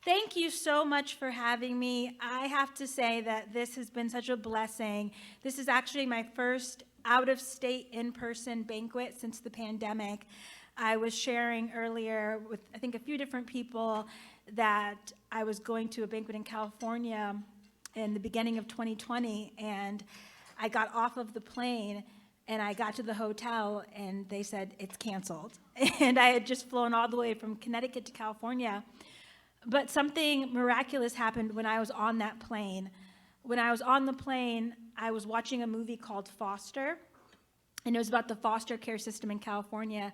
Thank you so much for having me. I have to say that this has been such a blessing. This is actually my first out-of-state in-person banquet since the pandemic. I was sharing earlier with, I think, a few different people that I was going to a banquet in California in the beginning of 2020, and I got off of the plane and I got to the hotel and they said it's canceled. And I had just flown all the way from Connecticut to California. But something miraculous happened when I was on that plane. When I was on the plane, I was watching a movie called Foster, and it was about the foster care system in California.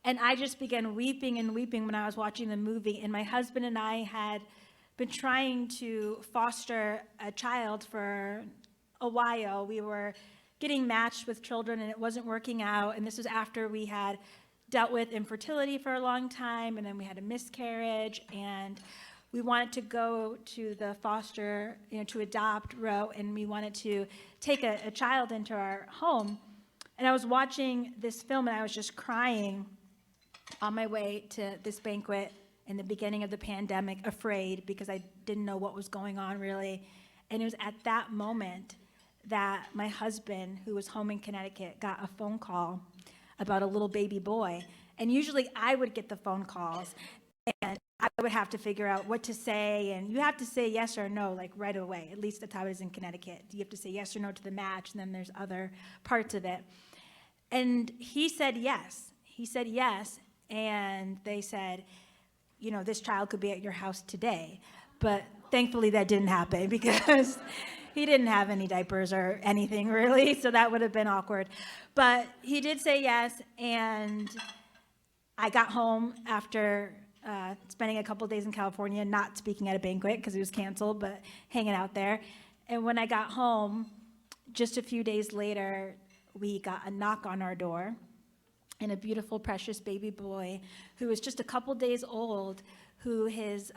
And I just began weeping and weeping when I was watching the movie. And my husband and I had been trying to foster a child for a while. We were getting matched with children and it wasn't working out. And this was after we had dealt with infertility for a long time, and then we had a miscarriage, and we wanted to go to the foster, to adopt route, and we wanted to take a child into our home. And I was watching this film and I was just crying on my way to this banquet in the beginning of the pandemic, afraid because I didn't know what was going on really. And it was at that moment that my husband, who was home in Connecticut, got a phone call about a little baby boy. And usually I would get the phone calls and I would have to figure out what to say, and you have to say yes or no like right away. At least that's how it is in Connecticut. You have to say yes or no to the match, and then there's other parts of it. And he said yes. He said yes, and they said, this child could be at your house today. But thankfully that didn't happen because he didn't have any diapers or anything really, so that would have been awkward. But he did say yes, and I got home after spending a couple days in California, not speaking at a banquet because it was canceled, but hanging out there. And when I got home, just a few days later, we got a knock on our door, and a beautiful, precious baby boy who was just a couple days old, who his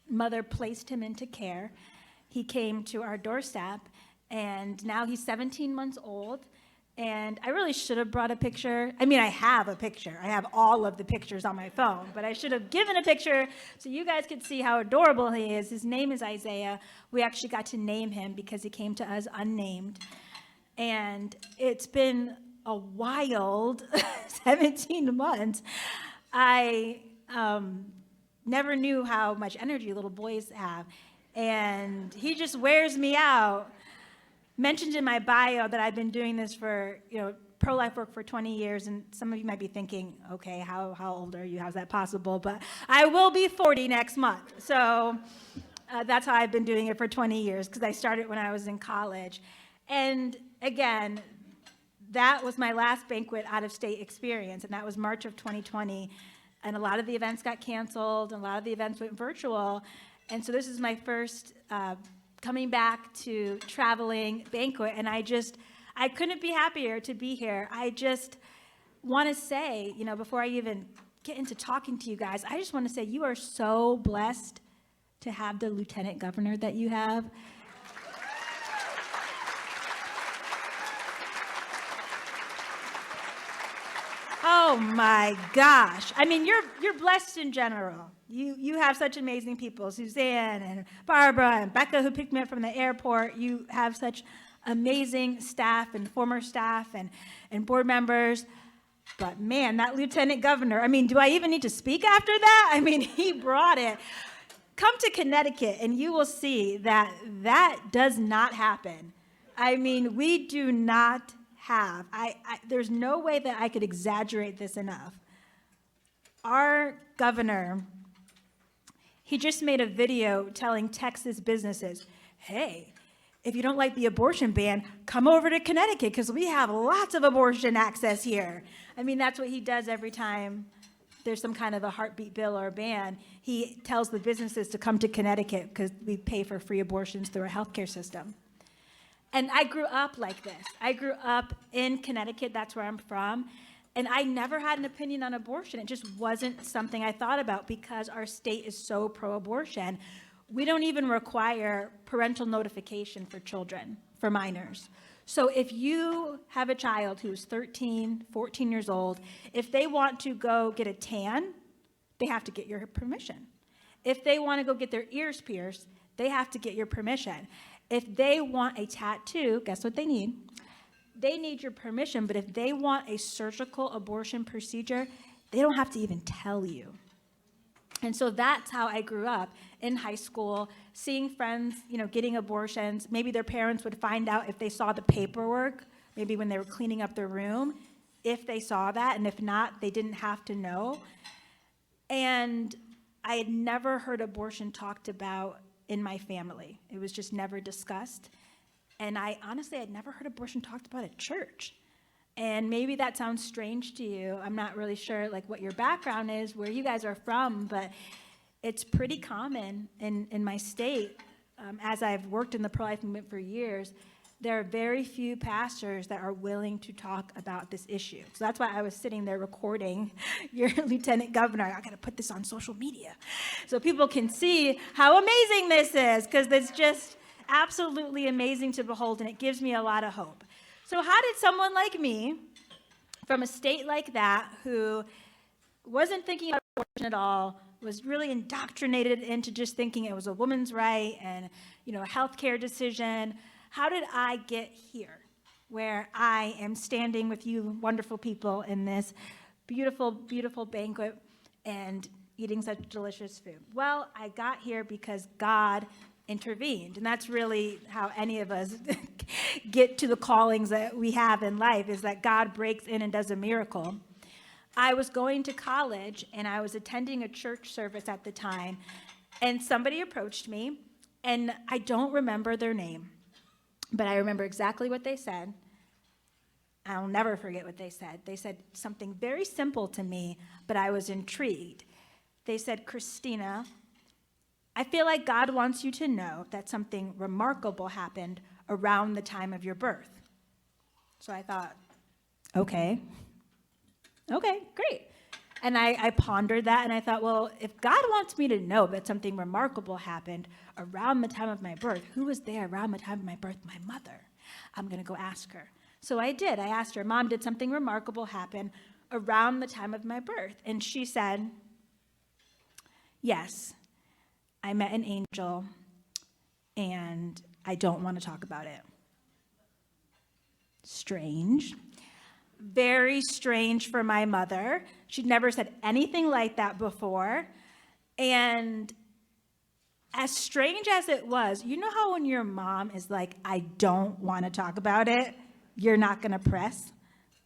mother placed him into care. He came to our doorstep, and now he's 17 months old. And I really should have brought a picture. I mean, I have a picture. I have all of the pictures on my phone, but I should have given a picture so you guys could see how adorable he is. His name is Isaiah. We actually got to name him because he came to us unnamed. And it's been a wild 17 months. I never knew how much energy little boys have. And he just wears me out. Mentioned in my bio that I've been doing this for, pro-life work for 20 years, and some of you might be thinking, okay, how old are you? How's that possible? But I will be 40 next month. So that's how I've been doing it for 20 years, because I started when I was in college. And again, that was my last banquet out-of-state experience, and that was March of 2020. And a lot of the events got canceled, and a lot of the events went virtual. And so this is my first coming back to traveling banquet, and I couldn't be happier to be here. I just want to say, before I even get into talking to you guys, I just want to say you are so blessed to have the lieutenant governor that you have. Oh my gosh. I mean, you're blessed in general. You have such amazing people, Suzanne and Barbara and Becca, who picked me up from the airport. You have such amazing staff and former staff and board members. But man, that lieutenant governor, do I even need to speak after that? He brought it. Come to Connecticut and you will see that does not happen. We do not have. There's no way that I could exaggerate this enough. Our governor, he just made a video telling Texas businesses, hey, if you don't like the abortion ban, come over to Connecticut because we have lots of abortion access here. That's what he does every time there's some kind of a heartbeat bill or a ban. He tells the businesses to come to Connecticut because we pay for free abortions through our healthcare system. And I grew up like this. I grew up in Connecticut. That's where I'm from. And I never had an opinion on abortion. It just wasn't something I thought about because our state is so pro-abortion. We don't even require parental notification for children, for minors. So if you have a child who's 13, 14 years old, if they want to go get a tan, they have to get your permission. If they want to go get their ears pierced, they have to get your permission. If they want a tattoo, guess what they need? They need your permission, but if they want a surgical abortion procedure, they don't have to even tell you. And so that's how I grew up in high school, seeing friends, getting abortions. Maybe their parents would find out if they saw the paperwork, maybe when they were cleaning up their room, if they saw that, and if not, they didn't have to know. And I had never heard abortion talked about in my family. It was just never discussed. And I honestly had never heard abortion talked about at church. And maybe that sounds strange to you. I'm not really sure what your background is, where you guys are from, but it's pretty common in my state. As I've worked in the pro-life movement for years, there are very few pastors that are willing to talk about this issue. So that's why I was sitting there recording your lieutenant governor. I got to put this on social media so people can see how amazing this is, because it's just absolutely amazing to behold, and it gives me a lot of hope. So how did someone like me, from a state like that, who wasn't thinking about abortion at all, was really indoctrinated into just thinking it was a woman's right and a healthcare decision, how did I get here, where I am standing with you wonderful people in this beautiful, beautiful banquet and eating such delicious food? Well, I got here because God intervened. And that's really how any of us get to the callings that we have in life, is that God breaks in and does a miracle. I was going to college and I was attending a church service at the time, and somebody approached me, and I don't remember their name, but I remember exactly what they said. I'll never forget what they said. They said something very simple to me, but I was intrigued. They said, "Christina, I feel like God wants you to know that something remarkable happened around the time of your birth." So I thought, okay, great. And I pondered that, and I thought, well, if God wants me to know that something remarkable happened around the time of my birth, who was there around the time of my birth? My mother. I'm going to go ask her. So I did. I asked her, "Mom, did something remarkable happen around the time of my birth?" And she said, "Yes. I met an angel, and I don't want to talk about it." Strange. Very strange for my mother. She'd never said anything like that before. And as strange as it was, you know how when your mom is like, "I don't want to talk about it," you're not going to press?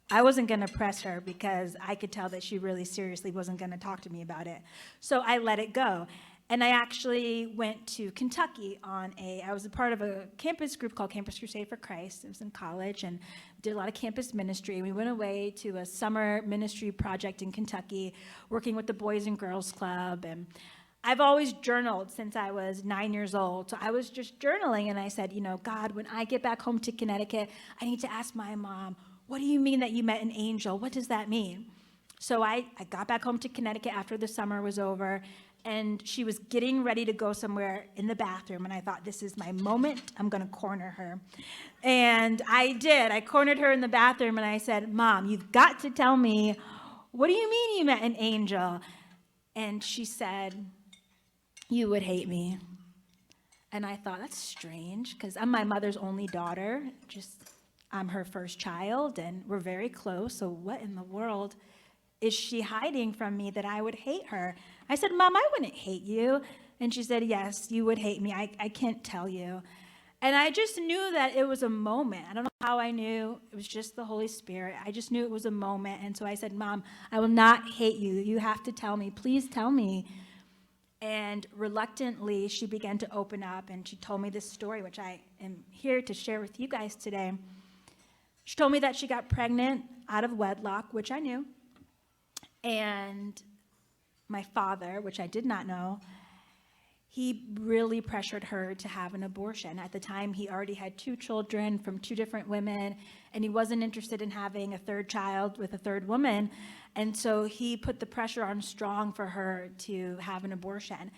I wasn't going to press her because I could tell that she really seriously wasn't going to talk to me about it. So I let it go. And I actually went to Kentucky I was a part of a campus group called Campus Crusade for Christ. It was in college, and did a lot of campus ministry. We went away to a summer ministry project in Kentucky, working with the Boys and Girls Club. And I've always journaled since I was 9 years old. So I was just journaling, and I said, "God, when I get back home to Connecticut, I need to ask my mom, what do you mean that you met an angel? What does that mean?" So I got back home to Connecticut after the summer was over, and she was getting ready to go somewhere in the bathroom, and I thought, this is my moment. I'm going to corner her. And I did. I cornered her in the bathroom, and I said, "Mom, you've got to tell me, what do you mean you met an angel?" And she said, "You would hate me." And I thought, that's strange, because I'm my mother's only daughter. I'm her first child, and we're very close, so what in the world is she hiding from me that I would hate her? I said, "Mom, I wouldn't hate you." And she said, "Yes, you would hate me. I can't tell you." And I just knew that it was a moment. I don't know how I knew. It was just the Holy Spirit. I just knew it was a moment. And so I said, "Mom, I will not hate you. You have to tell me. Please tell me." And reluctantly, she began to open up, and she told me this story, which I am here to share with you guys today. She told me that she got pregnant out of wedlock, which I knew. And my father, which I did not know, he really pressured her to have an abortion. At the time, he already had 2 children from 2 different women, and he wasn't interested in having a 3rd child with a 3rd woman. And so he put the pressure on strong for her to have an abortion.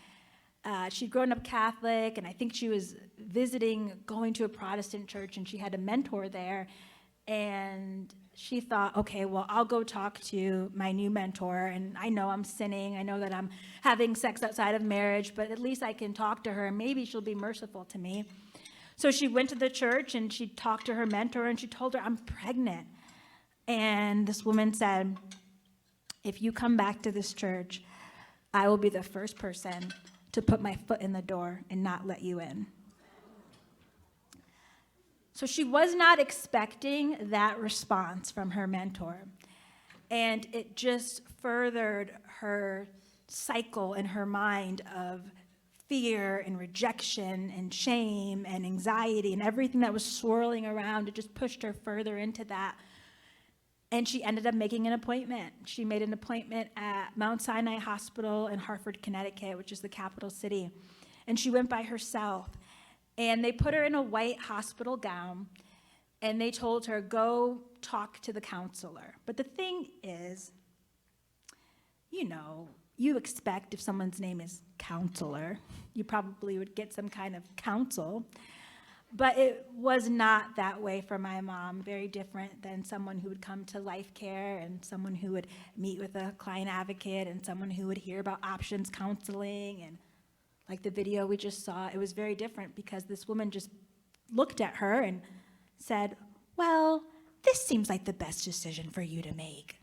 She'd grown up Catholic, and I think she was going to a Protestant church, and she had a mentor there. And she thought, okay, well, I'll go talk to my new mentor, and I know I'm sinning. I know that I'm having sex outside of marriage, but at least I can talk to her, and maybe she'll be merciful to me. So she went to the church, and she talked to her mentor, and she told her, I'm pregnant. And this woman said, if you come back to this church, I will be the first person to put my foot in the door and not let you in. So she was not expecting that response from her mentor. And it just furthered her cycle in her mind of fear and rejection and shame and anxiety and everything that was swirling around. It just pushed her further into that. And she ended up making an appointment. She made an appointment at Mount Sinai Hospital in Hartford, Connecticut, which is the capital city. And she went by herself. And they put her in a white hospital gown, and they told her, go talk to the counselor. But the thing is, you expect if someone's name is counselor, you probably would get some kind of counsel. But it was not that way for my mom, very different than someone who would come to Life Care and someone who would meet with a client advocate and someone who would hear about options counseling. And like the video we just saw, it was very different because this woman just looked at her and said, well, this seems like the best decision for you to make.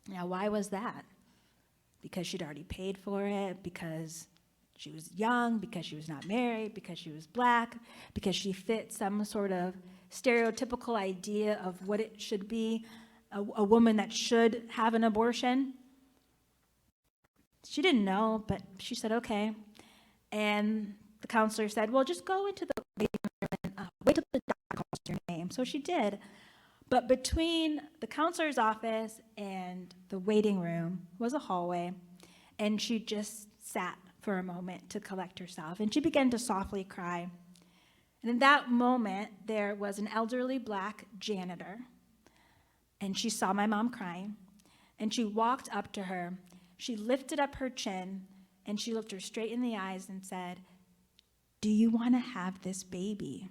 Now, why was that? Because she'd already paid for it, because she was young, because she was not married, because she was black, because she fit some sort of stereotypical idea of what it should be, a woman that should have an abortion. She didn't know, but she said, okay. And the counselor said, well, just go into the waiting room and wait till the doctor calls your name. So she did. But between the counselor's office and the waiting room was a hallway, and she just sat for a moment to collect herself, and she began to softly cry. And in that moment, there was an elderly black janitor, and she saw my mom crying, and she walked up to her. She lifted up her chin, and she looked her straight in the eyes and said, do you want to have this baby?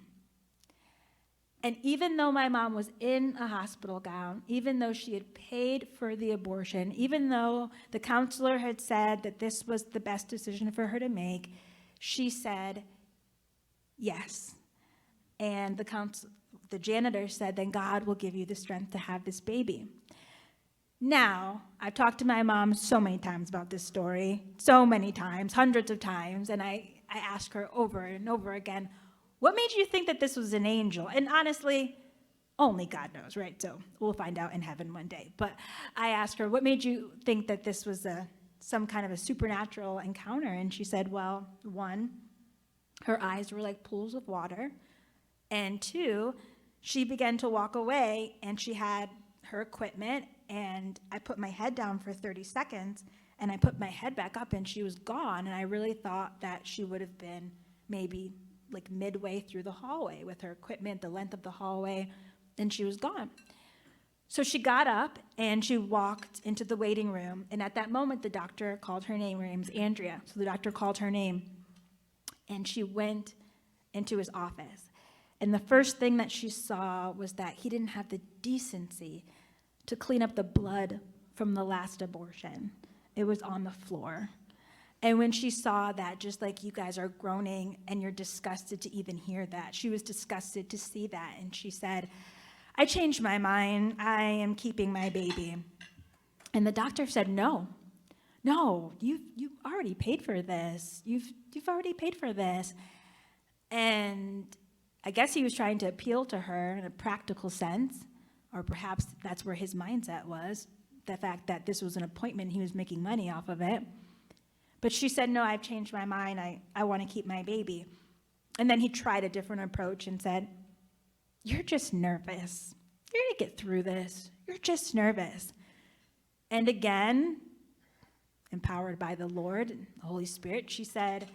And even though my mom was in a hospital gown, even though she had paid for the abortion, even though the counselor had said that this was the best decision for her to make, she said, yes. And the janitor said, then God will give you the strength to have this baby. Now, I've talked to my mom so many times about this story, so many times, hundreds of times, and I ask her over and over again, what made you think that this was an angel? And honestly, only God knows, right? So we'll find out in heaven one day. But I asked her, what made you think that this was some kind of a supernatural encounter? And she said, well, one, her eyes were like pools of water. And two, she began to walk away, and she had her equipment, and I put my head down for 30 seconds, and I put my head back up, and she was gone. And I really thought that she would have been maybe like midway through the hallway with her equipment, the length of the hallway, and she was gone. So she got up and she walked into the waiting room, and at that moment the doctor called her name. Her name's Andrea. So the doctor called her name, and she went into his office. And the first thing that she saw was that he didn't have the decency to clean up the blood from the last abortion. It was on the floor. And when she saw that, just like you guys are groaning and you're disgusted to even hear that, she was disgusted to see that. And she said, I changed my mind. I am keeping my baby. And the doctor said, no, you already paid for this. You've already paid for this. And I guess he was trying to appeal to her in a practical sense, or perhaps that's where his mindset was, the fact that this was an appointment, he was making money off of it. But she said, no, I've changed my mind. I want to keep my baby. And then he tried a different approach and said, you're just nervous. You're going to get through this. You're just nervous. And again, empowered by the Lord, the Holy Spirit, she said,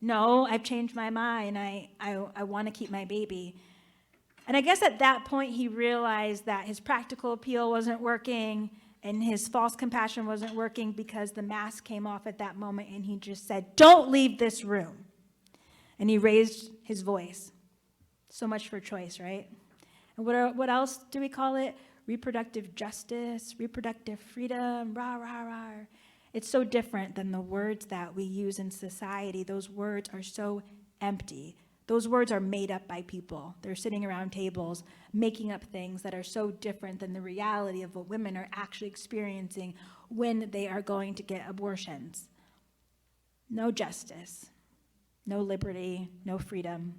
no, I've changed my mind. I want to keep my baby. And I guess at that point he realized that his practical appeal wasn't working and his false compassion wasn't working, because the mask came off at that moment, and he just said, don't leave this room. And he raised his voice. So much for choice, right? And what else do we call it? Reproductive justice, reproductive freedom, rah, rah, rah. It's so different than the words that we use in society. Those words are so empty. Those words are made up by people. They're sitting around tables making up things that are so different than the reality of what women are actually experiencing when they are going to get abortions. No justice, no liberty, no freedom,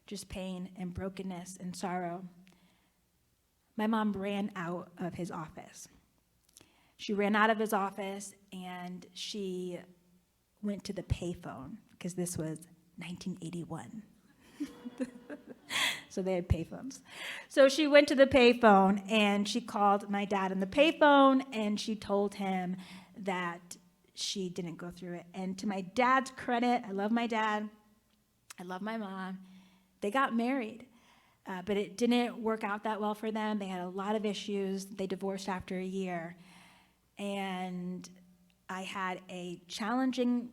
just pain and brokenness and sorrow. My mom ran out of his office. She ran out of his office and she went to the payphone, because this was 1981. So they had payphones. So she went to the payphone and she called my dad on the payphone and she told him that she didn't go through it. And to my dad's credit, I love my dad, I love my mom, they got married. But it didn't work out that well for them. They had a lot of issues. They divorced after a year. And I had a challenging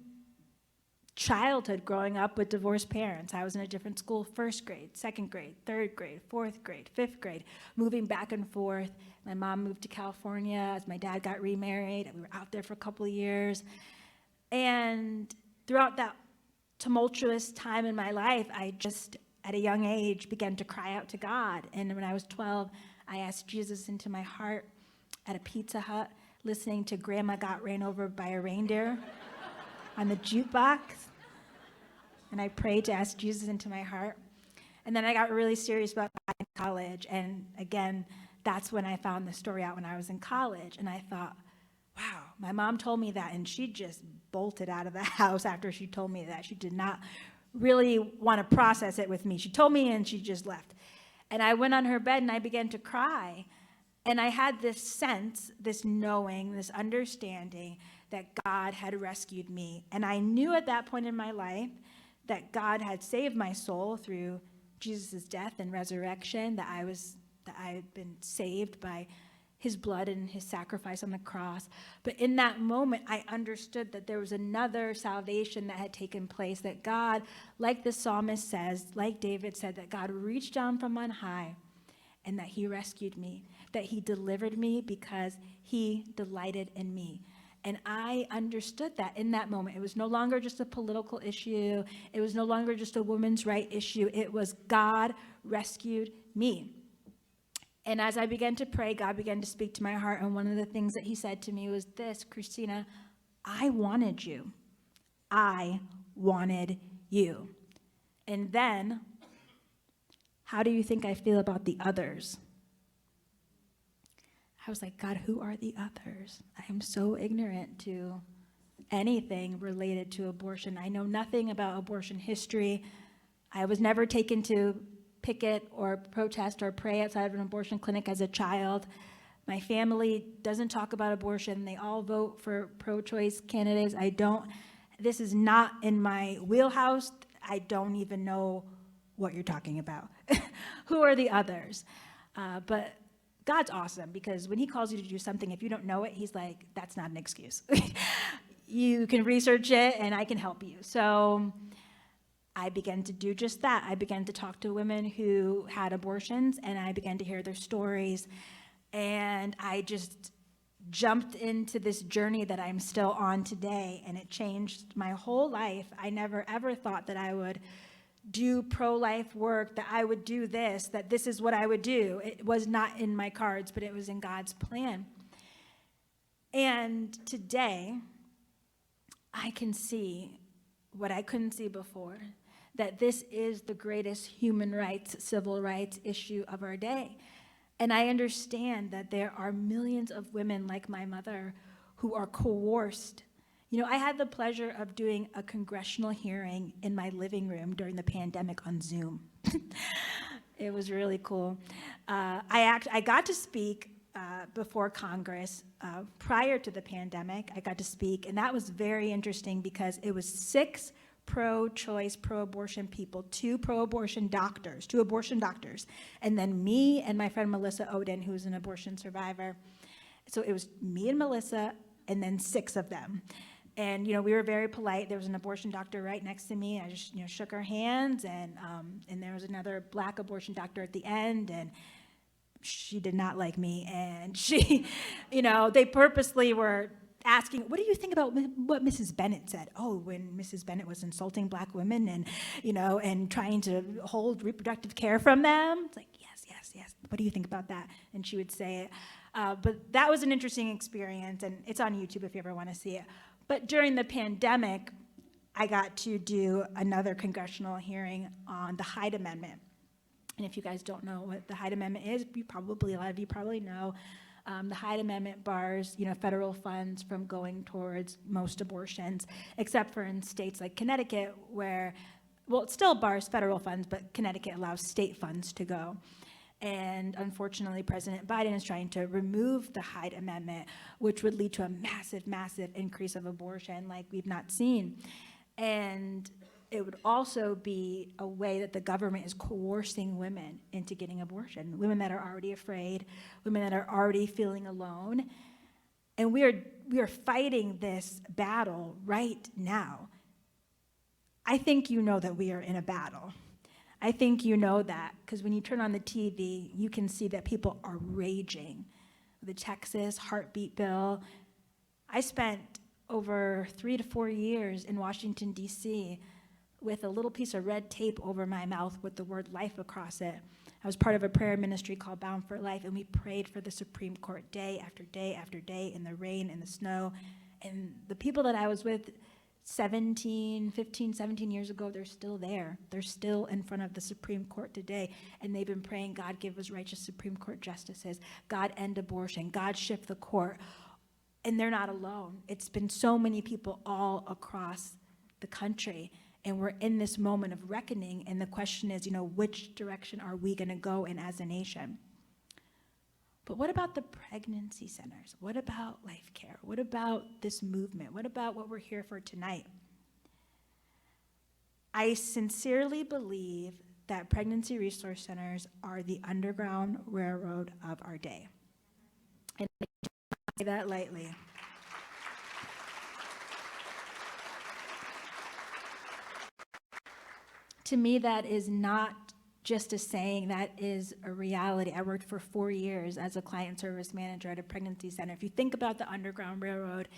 childhood growing up with divorced parents. I was in a different school, first grade, second grade, third grade, fourth grade, fifth grade, moving back and forth. My mom moved to California as my dad got remarried. We were out there for a couple of years. And throughout that tumultuous time in my life, I just, at a young age, began to cry out to God. And when I was 12, I asked Jesus into my heart at a Pizza Hut, listening to Grandma Got Ran Over by a Reindeer on the jukebox. And I prayed to ask Jesus into my heart. And then I got really serious about that in college. And again, that's when I found the story out when I was in college. And I thought, wow, my mom told me that, and she just bolted out of the house after she told me that. She did not really want to process it with me. She told me and she just left. And I went on her bed and I began to cry. And I had this sense, this knowing, this understanding that God had rescued me. And I knew at that point in my life that God had saved my soul through Jesus' death and resurrection, that I had been saved by his blood and his sacrifice on the cross. But in that moment, I understood that there was another salvation that had taken place, that God, like the psalmist says, like David said, that God reached down from on high and that he rescued me, that he delivered me because he delighted in me. And I understood that in that moment. It was no longer just a political issue. It was no longer just a women's right issue. It was God rescued me. And as I began to pray, God began to speak to my heart. And one of the things that he said to me was this: Christina, I wanted you. I wanted you. And then, how do you think I feel about the others? I was like, God, who are the others? I am so ignorant to anything related to abortion. I know nothing about abortion history. I was never taken to picket or protest or pray outside of an abortion clinic as a child. My family doesn't talk about abortion. They all vote for pro-choice candidates. This is not in my wheelhouse. I don't even know what you're talking about. Who are the others? But God's awesome, because when he calls you to do something, if you don't know it, he's like, that's not an excuse. You can research it and I can help you. So I began to do just that. I began to talk to women who had abortions and I began to hear their stories. And I just jumped into this journey that I'm still on today, and it changed my whole life. I never ever thought that I would do pro-life work, that I would do this, that this is what I would do. It was not in my cards, but it was in God's plan. And today, I can see what I couldn't see before, that this is the greatest human rights, civil rights issue of our day. And I understand that there are millions of women like my mother who are coerced. You know, I had the pleasure of doing a congressional hearing in my living room during the pandemic on Zoom. It was really cool. I got to speak before Congress prior to the pandemic. I got to speak, and that was very interesting because it was 6 pro-choice, pro-abortion people, 2 abortion doctors, and then me and my friend Melissa Oden, who's an abortion survivor. So it was me and Melissa, and then 6 of them. And, you know, we were very polite. There was an abortion doctor right next to me. I just, shook her hands, and there was another Black abortion doctor at the end, and she did not like me, and she, they purposely were asking, what do you think about what Mrs. Bennett said? Oh, when Mrs. Bennett was insulting Black women and, and trying to hold reproductive care from them. It's like, yes. What do you think about that? And she would say it. But that was an interesting experience, and it's on YouTube if you ever want to see it. But during the pandemic, I got to do another congressional hearing on the Hyde Amendment. And if you guys don't know what the Hyde Amendment is, a lot of you probably know. The Hyde Amendment bars, federal funds from going towards most abortions, except for in states like Connecticut, where, it still bars federal funds, but Connecticut allows state funds to go. And unfortunately, President Biden is trying to remove the Hyde Amendment, which would lead to a massive, massive increase of abortion like we've not seen. And it would also be a way that the government is coercing women into getting abortion, women that are already afraid, women that are already feeling alone. And we are fighting this battle right now. I think you know that we are in a battle. I think you know that because when you turn on the TV, you can see that people are raging. The Texas heartbeat bill. I spent over 3 to 4 years in Washington, D.C., with a little piece of red tape over my mouth with the word life across it. I was part of a prayer ministry called Bound for Life, and we prayed for the Supreme Court day after day after day in the rain and the snow. And the people that I was with 15, 17 years ago, they're still there. They're still in front of the Supreme Court today, and they've been praying, God, give us righteous Supreme Court justices. God, end abortion. God, shift the court. And they're not alone. It's been so many people all across the country. And we're in this moment of reckoning, and the question is, which direction are we going to go in as a nation? But what about the pregnancy centers? What about Life Care? What about this movement? What about what we're here for tonight? I sincerely believe that pregnancy resource centers are the Underground Railroad of our day. And I don't say that lightly. To me, that is not just a saying, that is a reality. I worked for 4 years as a client service manager at a pregnancy center. If you think about the Underground Railroad,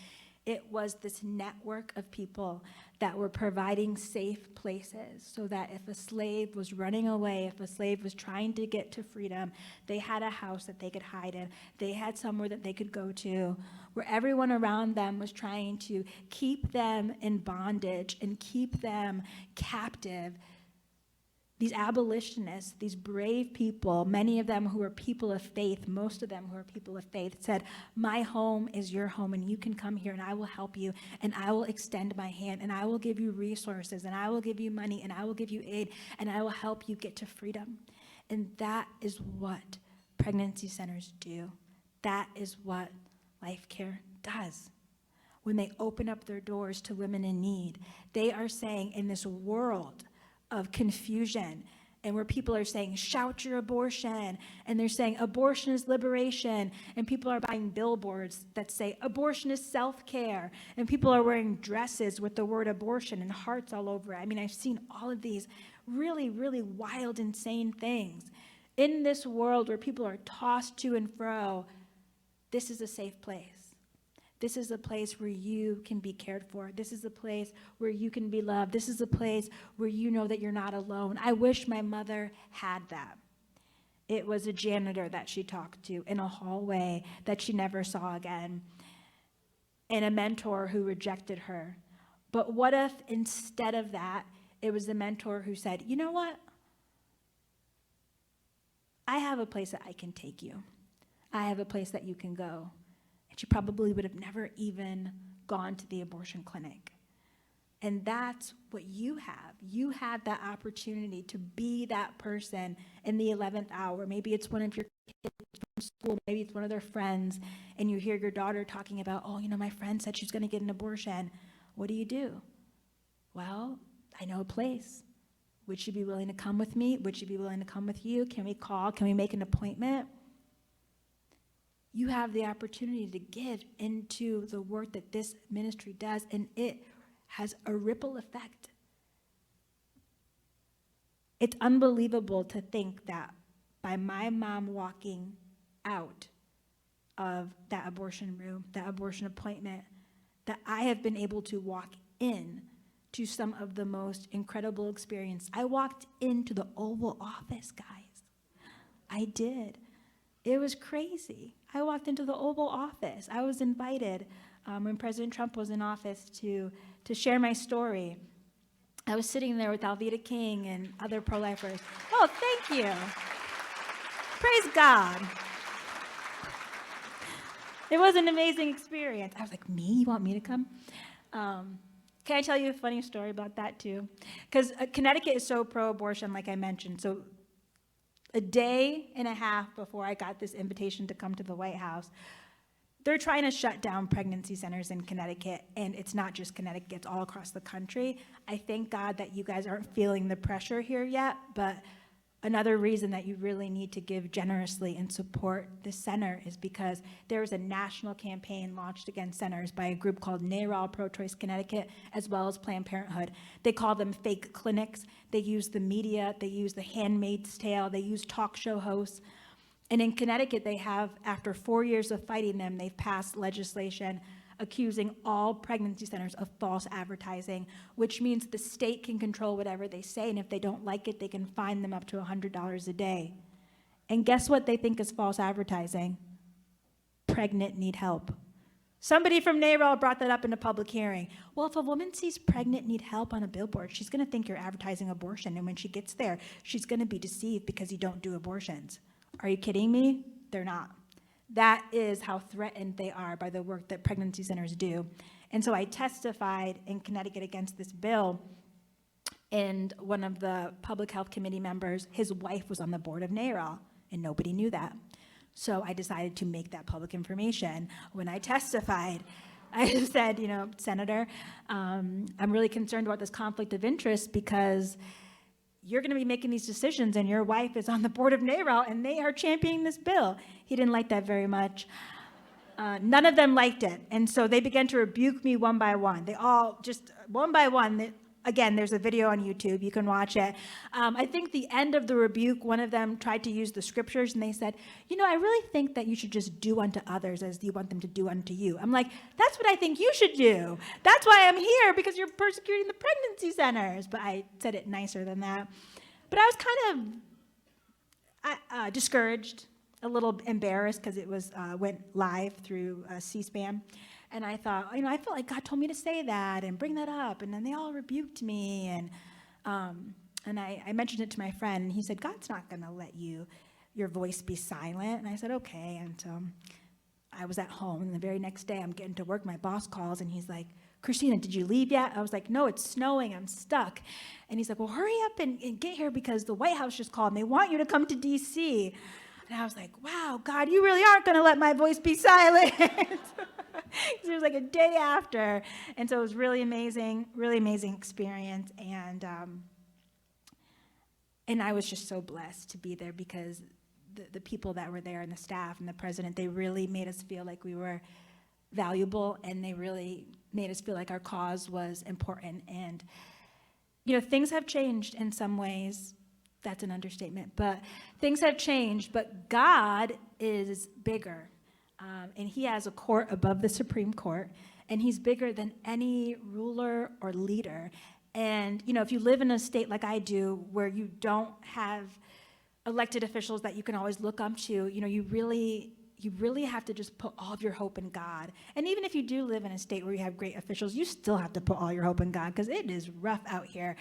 it was this network of people that were providing safe places so that if a slave was running away, if a slave was trying to get to freedom, they had a house that they could hide in. They had somewhere that they could go to, where everyone around them was trying to keep them in bondage and keep them captive. These abolitionists, these brave people, many of them who are people of faith, most of them who are people of faith, said, my home is your home, and you can come here, and I will help you, and I will extend my hand, and I will give you resources, and I will give you money, and I will give you aid, and I will help you get to freedom. And that is what pregnancy centers do. That is what Life Care does. When they open up their doors to women in need, they are saying, in this world of confusion, and where people are saying, shout your abortion, and they're saying abortion is liberation, and people are buying billboards that say abortion is self-care, and people are wearing dresses with the word abortion and hearts all over it. I mean, I've seen all of these really, really wild, insane things. In this world where people are tossed to and fro, this is a safe place. This is a place where you can be cared for. This is a place where you can be loved. This is a place where you know that you're not alone. I wish my mother had that. It was a janitor that she talked to in a hallway that she never saw again, and a mentor who rejected her. But what if instead of that, it was the mentor who said, you know what? I have a place that I can take you. I have a place that you can go. She probably would have never even gone to the abortion clinic. And that's what you have. You have that opportunity to be that person in the 11th hour. Maybe it's one of your kids from school, maybe it's one of their friends, and you hear your daughter talking about, oh, my friend said she's going to get an abortion. What do? Well, I know a place. Would she be willing to come with me? Would she be willing to come with you? Can we call? Can we make an appointment? You have the opportunity to give into the work that this ministry does, and it has a ripple effect. It's unbelievable to think that by my mom walking out of that abortion room, that abortion appointment, that I have been able to walk in to some of the most incredible experience. I walked into the Oval Office, guys. I did. It was crazy. I walked into the Oval Office. I was invited when President Trump was in office to share my story. I was sitting there with Alveda King and other pro-lifers. Oh, thank you. Praise God. It was an amazing experience. I was like, me? You want me to come? Can I tell you a funny story about that too? Because Connecticut is so pro-abortion, like I mentioned. So a day and a half before I got this invitation to come to the White House, they're trying to shut down pregnancy centers in Connecticut, and it's not just Connecticut, it's all across the country. I thank God that you guys aren't feeling the pressure here yet, but another reason that you really need to give generously and support the center is because there is a national campaign launched against centers by a group called NARAL Pro-Choice Connecticut, as well as Planned Parenthood. They call them fake clinics. They use the media. They use The Handmaid's Tale. They use talk show hosts. And in Connecticut, they have, after 4 years of fighting them, they've passed legislation accusing all pregnancy centers of false advertising, which means the state can control whatever they say, and if they don't like it, they can fine them up to $100 a day. And guess what they think is false advertising? Pregnant need help. Somebody from NARAL brought that up in a public hearing. Well, if a woman sees pregnant need help on a billboard, she's going to think you're advertising abortion, and when she gets there, she's going to be deceived because you don't do abortions. Are you kidding me? They're not. That is how threatened they are by the work that pregnancy centers do. And so I testified in Connecticut against this bill, and one of the public health committee members, his wife was on the board of NARAL, and nobody knew that. So I decided to make that public information. When I testified, I said, Senator, I'm really concerned about this conflict of interest because you're going to be making these decisions and your wife is on the board of NARAL and they are championing this bill. He didn't like that very much. None of them liked it. And so they began to rebuke me one by one. They all just one by one. Again, there's a video on YouTube. You can watch it. I think the end of the rebuke, one of them tried to use the scriptures and they said, I really think that you should just do unto others as you want them to do unto you. I'm like, that's what I think you should do. That's why I'm here, because you're persecuting the pregnancy centers. But I said it nicer than that. But I was kind of discouraged, a little embarrassed because it went live through C-SPAN. And I thought, I felt like God told me to say that and bring that up. And then they all rebuked me. And I mentioned it to my friend. And he said, God's not going to let your voice be silent. And I said, okay. And so I was at home. And the very next day, I'm getting to work. My boss calls. And he's like, Christina, did you leave yet? I was like, no, it's snowing. I'm stuck. And he's like, well, hurry up and get here because the White House just called. And they want you to come to D.C. And I was like, wow, God, you really aren't going to let my voice be silent. It was like a day after. And so it was really amazing experience. And I was just so blessed to be there because the people that were there and the staff and the president, they really made us feel like we were valuable, and they really made us feel like our cause was important. And, things have changed in some ways. That's an understatement. But things have changed, but God is bigger. And he has a court above the Supreme Court, and he's bigger than any ruler or leader. And, if you live in a state like I do, where you don't have elected officials that you can always look up to, you really have to just put all of your hope in God. And even if you do live in a state where you have great officials, you still have to put all your hope in God because it is rough out here.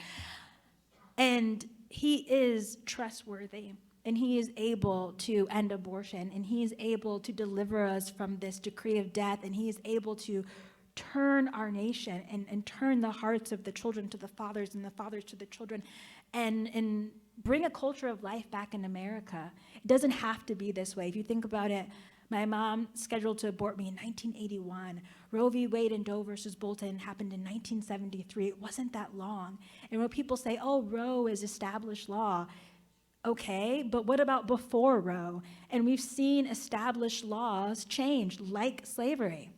And he is trustworthy. And he is able to end abortion, and he is able to deliver us from this decree of death, and he is able to turn our nation and turn the hearts of the children to the fathers and the fathers to the children and bring a culture of life back in America. It doesn't have to be this way. If you think about it, my mom scheduled to abort me in 1981. Roe v. Wade and Doe versus Bolton happened in 1973. It wasn't that long. And when people say, oh, Roe is established law, okay, but what about before Roe? And we've seen established laws change, like slavery.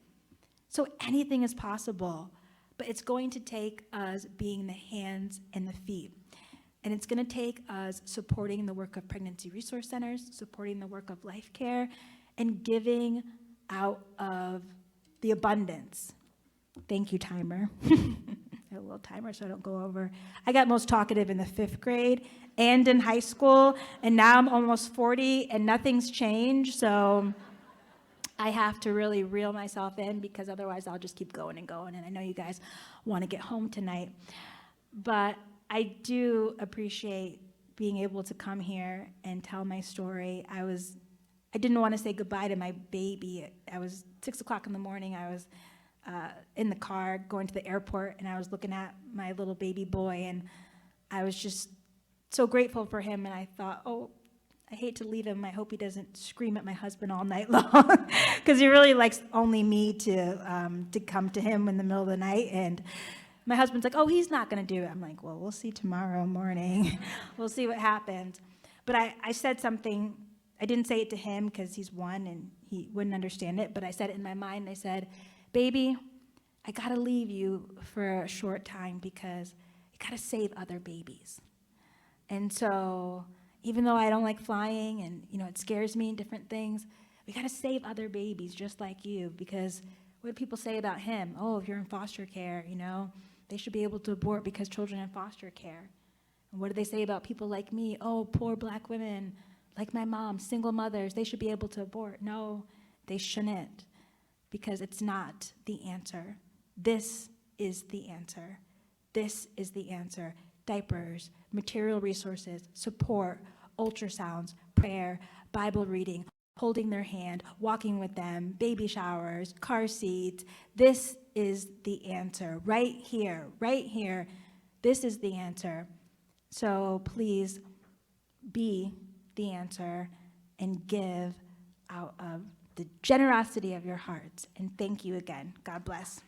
So anything is possible, but it's going to take us being the hands and the feet. And it's going to take us supporting the work of pregnancy resource centers, supporting the work of Life Care, and giving out of the abundance. Thank you, timer. I have a little timer so I don't go over. I got most talkative in the 5th grade and in high school, and now I'm almost 40 and nothing's changed, so I have to really reel myself in because otherwise I'll just keep going and going, and I know you guys want to get home tonight. But I do appreciate being able to come here and tell my story. I didn't want to say goodbye to my baby. I was 6 o'clock in the morning. I was in the car going to the airport, and I was looking at my little baby boy, and I was just so grateful for him, and I thought, oh, I hate to leave him. I hope he doesn't scream at my husband all night long, because he really likes only me to come to him in the middle of the night, and my husband's like, oh, he's not going to do it. I'm like, well, we'll see tomorrow morning. We'll see what happens. But I said something. I didn't say it to him because he's 1 and he wouldn't understand it, but I said it in my mind. I said, baby, I got to leave you for a short time because you got to save other babies. And so even though I don't like flying and, it scares me and different things, we got to save other babies just like you, because what do people say about him? Oh, if you're in foster care, they should be able to abort because children in foster care. And what do they say about people like me? Oh, poor Black women, like my mom, single mothers, they should be able to abort. No, they shouldn't, because it's not the answer. This is the answer. This is the answer. Diapers, material resources, support, ultrasounds, prayer, Bible reading, holding their hand, walking with them, baby showers, car seats. This is the answer. Right here, right here. This is the answer. So please be the answer and give out of the generosity of your hearts. And thank you again. God bless.